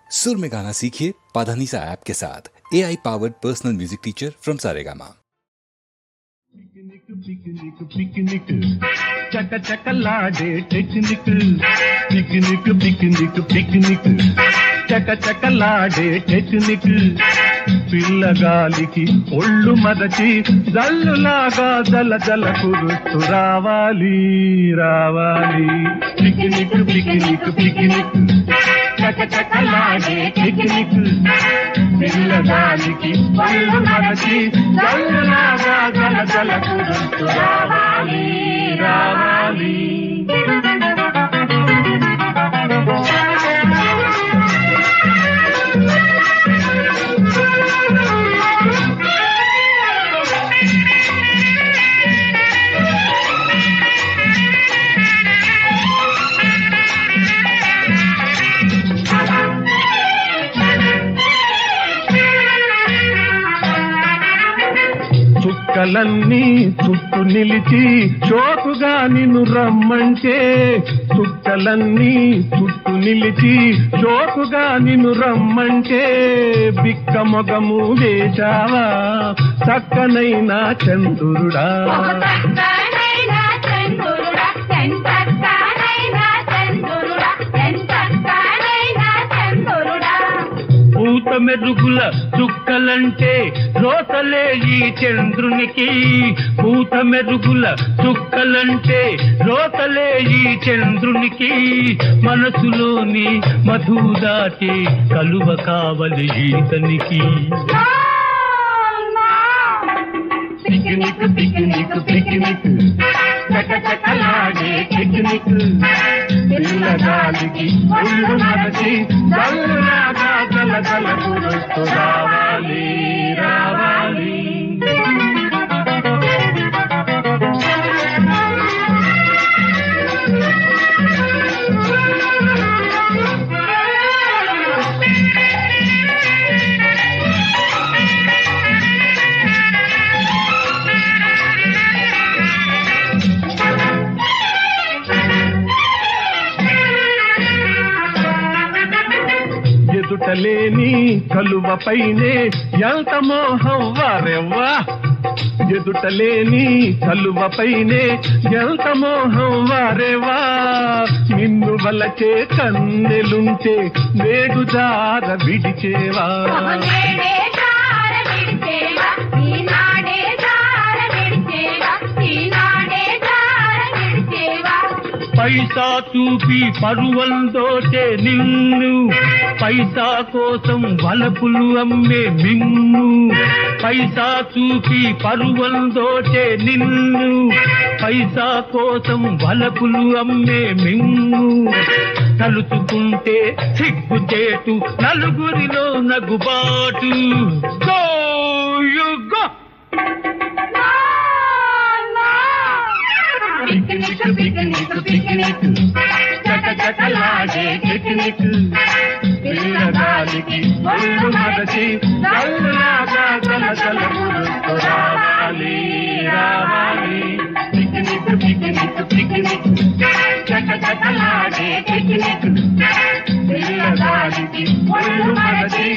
सुर में गाना सीखिए पाधानीसा ऐप के साथ। AI powered personal music teacher from Saregama. Picnic picnic picnic चक चकलाडे टेक्निक पिकनिक पिकनिक पिकनिक चक चकलाडे टेक्निक పిల్లగాలికి ఒళ్ళు మదచి జల్లులాగా జల జల కురుస్తూ రావాలి రావాలి పిక్నిక్ పిక్నిక్ పిక్నిక్ చక చకలాడే పిక్నిక్ పిల్లగాలికి ఒళ్ళు మదచి జల్లులాగా జల జల కురుస్తూ రావాలి రావాలి చుక్కలన్నీ చుట్టూ నిలిచి చోకుగా నిన్ను రమ్మంటే చుక్కలన్నీ చుట్టూ నిలిచి చోకుగా నిన్ను రమ్మంటే బిక్క మొగము వేశావా చక్కనైన చంద్రుడా పూత మెరుగుల చుక్కలంటే రోతలే ఈ చంద్రునికి పూత మెరుగుల చుక్కలంటే రోతలే ఈ చంద్రునికి మనసులోని మధు దాటి కలువ కావలి ఈతనికి పిక్నిక్ పిక్నిక్ పిక్నిక్ చక చకలాడే పిక్నిక్ పిల్లగాలికి ఒళ్ళు మరచి జల్లులాగా జల జల కురుస్తూ రావాలి రావాలి ఎదుటలేని కలువపైనే ఎంత మోహం వారెవ్వా ఎదుటలేని కలువపైనే ఎంత మోహం వారెవా నిన్ను వలచే కన్నెలుంటే నేడు జార విడిచేవా పైసా చూపి పరువంతోటే నిన్ను పైసా కోసం వలపులు అమ్మే మిన్ను పైసా చూపి పరువంతోటే నిన్ను పైసా కోసం వలపులు అమ్మే మిన్ను తలుచుకుంటే సిగ్గుచేటు నలుగురిలో నగుబాటు go you go picnic picnic picnic చక చకలాడే పిక్నిక్ పిల్లగాలికి ఒళ్ళు మరచి జల్లులాగా జల జల కురుస్తూ రావాలి రావాలి పిక్నిక్ పిక్నిక్ పిక్నిక్ చక చకలాడే పిక్నిక్ పిల్లగాలికి ఒళ్ళు మరచి